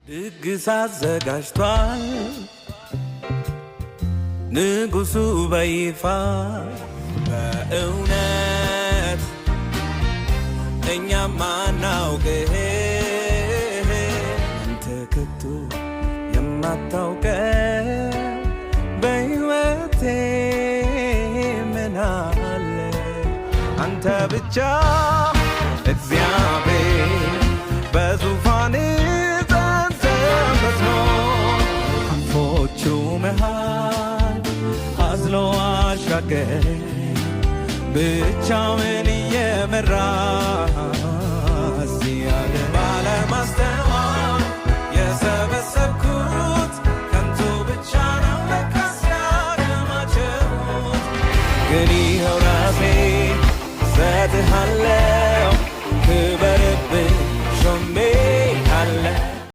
ድግስ አዘጋጅቷል ንጉሱ በይፋ በእውነት እኛም አናውቅህ አንተ ከቶ የማታውቀው በሕይወቴ ምን አለ አንተ ብቻ እግዚአብሔር በዙፋን ክንፎቹ መሃል አዝሎ አሻገረኝ ብቻውን እየመራ